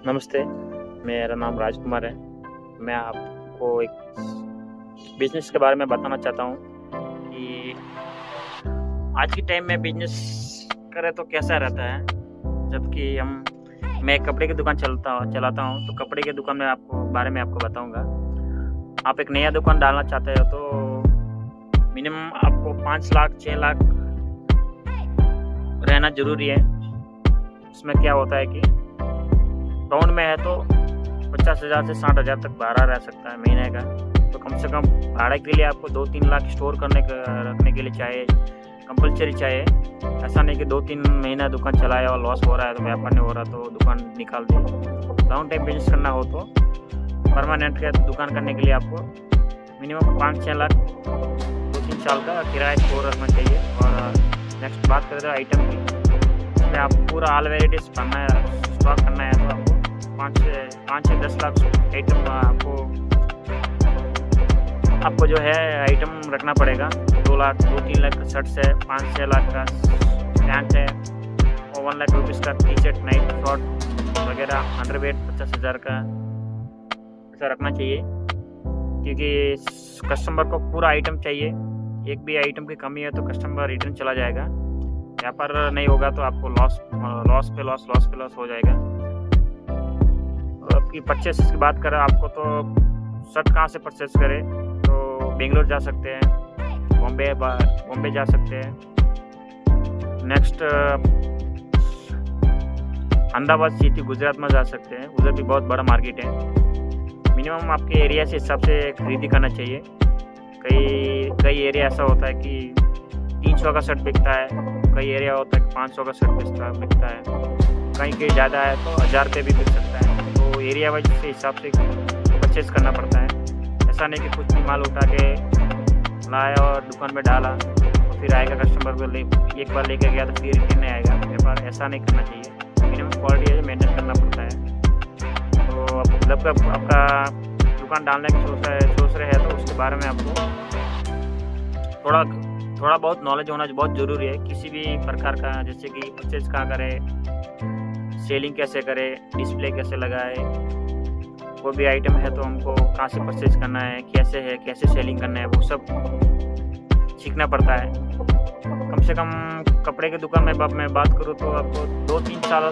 नमस्ते, मेरा नाम राजकुमार है। मैं आपको एक बिज़नेस के बारे में बताना चाहता हूँ कि आज के टाइम में बिज़नेस करें तो कैसा रहता है। जबकि मैं एक कपड़े की दुकान चलाता हूँ, तो कपड़े की दुकान में आपको बताऊँगा। आप एक नया दुकान डालना चाहते हो तो मिनिमम आपको 5 लाख 6 लाख रहना ज़रूरी है। उसमें क्या होता है कि टाउन में है तो 50,000 से 60,000 तक भाड़ा रह सकता है महीने का। तो कम से कम भाड़े के लिए आपको 2-3 लाख स्टोर रखने के लिए चाहिए, कंपलसरी चाहिए। ऐसा नहीं कि 2-3 महीना दुकान चलाया और लॉस हो रहा है तो व्यापार नहीं हो रहा तो दुकान निकाल दे। लॉन्ग टाइम बिजनेस करना हो तो परमानेंट का दुकान करने के लिए आपको मिनिमम 5-6 लाख 2-3 साल का किराया स्टोर रखना चाहिए। और नेक्स्ट बात करें तो आइटम की, इसमें आप पूरा ऑल वेराइटीज स्टॉक करना है तो आपको 5 से 10 लाख आइटम आपको जो है आइटम रखना पड़ेगा। 2-3 लाख का शर्ट्स है, 5-6 लाख का पैंट है और 1 लाख रुपीज़ का टी शर्ट नाइट शॉर्ट वगैरह अंडरवेयर 50,000 का ऐसा रखना चाहिए। क्योंकि कस्टमर को पूरा आइटम चाहिए, एक भी आइटम की कमी है तो कस्टमर रिटर्न चला जाएगा। व्यापार नहीं होगा तो आपको लॉस पे लॉस हो जाएगा। और आपकी परचेस की बात करें आपको तो शर्ट कहाँ से परचेस करें तो बेंगलोर जा सकते हैं, बॉम्बे जा सकते हैं। नेक्स्ट अहमदाबाद सिटी गुजरात में जा सकते हैं, उधर भी बहुत बड़ा मार्केट है। मिनिमम आपके एरिया से हिसाब से खरीदी करना चाहिए। कई एरिया ऐसा होता है कि 300 का शर्ट बिकता है, कई एरिया होता है कि 500 का शर्ट बिकता है, कहीं ज़्यादा है तो 1000 रुपये भी बिक सकता है। तो एरिया वाइज के हिसाब से परचेस करना पड़ता है। ऐसा नहीं कि कुछ भी माल उठा के लाया और दुकान में डाला तो फिर आएगा कस्टमर को एक बार लेके गया तो फिर रिटर्न नहीं आएगा। व्यापार ऐसा नहीं करना चाहिए, मिनिमम क्वालिटी मेंटेन करना पड़ता है। तो जब आपका दुकान डालने की सोच रहे हैं तो उसके बारे में आपको थोड़ा बहुत नॉलेज होना बहुत ज़रूरी है किसी भी प्रकार का। जैसे कि परचेज कहाँ करें, सेलिंग कैसे करें, डिस्प्ले कैसे लगाए, कोई भी आइटम है तो हमको कहाँ से परचेज करना है, कैसे सेलिंग करना है, वो सब सीखना पड़ता है। कम से कम कपड़े की दुकान में मैं बात करूँ तो आपको 2-3 साल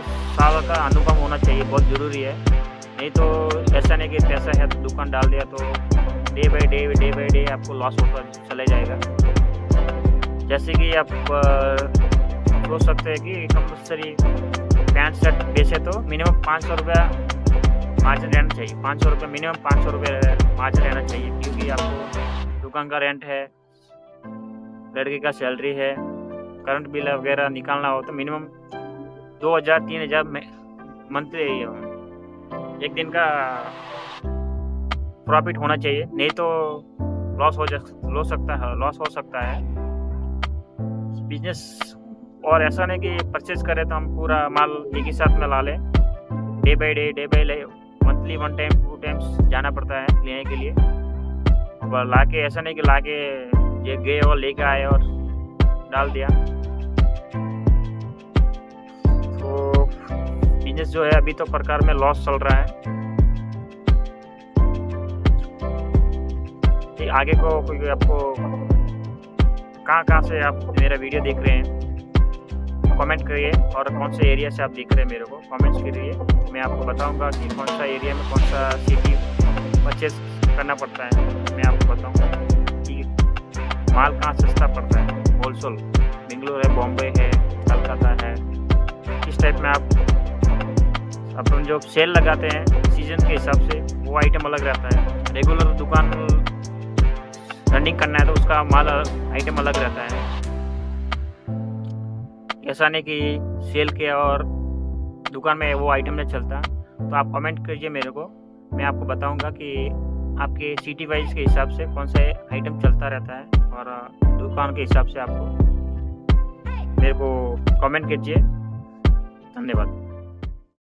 का अनुभव होना चाहिए, बहुत ज़रूरी है। नहीं तो ऐसा नहीं कि पैसा है तो दुकान डाल दिया तो डे बाई डे आपको लॉस होता चले जाएगा। जैसे कि आप सोच सकते हैं कि कंपल्सरी पैंट शर्ट बेचे तो मिनिमम 500 रुपया मार्जिन रहना चाहिए। 500 रुपये मिनिमम 500 रुपये मार्जिन रहना चाहिए। क्योंकि आपको दुकान का रेंट है, लड़के का सैलरी है, करंट बिल वगैरह निकालना हो तो मिनिमम 2,000-3,000 मंथली एक दिन का प्रॉफिट होना चाहिए। नहीं तो लॉस हो सकता है बिजनेस। और ऐसा नहीं कि परचेज करें तो हम पूरा माल एक ही साथ में ला लें। Day by day monthly 1 time 2 times जाना पड़ता है लेने के लिए। और लाके ऐसा नहीं कि लाके ये गए और लेके आए और डाल दिया। तो बिजनेस जो है अभी तो प्रकार में लॉस चल रहा है। आगे को कोई आपको कहाँ से आप मेरा वीडियो देख रहे हैं कमेंट करिए, और कौन से एरिया से आप देख रहे हैं मेरे को कमेंट्स करिए। मैं आपको बताऊंगा कि कौन सा एरिया में कौन सा सिटी परचेज करना पड़ता है। मैं आपको बताऊंगा कि माल कहाँ सस्ता पड़ता है। होलसेल बेंगलोर है, बॉम्बे है, कलकत्ता है। इस टाइप में आप अपन जो सेल लगाते हैं सीजन के हिसाब से वो आइटम अलग रहता है। रेगुलर दुकान रनिंग करना है तो उसका माल आइटम अलग रहता है। ऐसा नहीं कि सेल के और दुकान में वो आइटम नहीं चलता। तो आप कमेंट कीजिए मेरे को, मैं आपको बताऊंगा कि आपके सिटी वाइज के हिसाब से कौन सा आइटम चलता रहता है और दुकान के हिसाब से आपको मेरे को कमेंट कीजिए। धन्यवाद।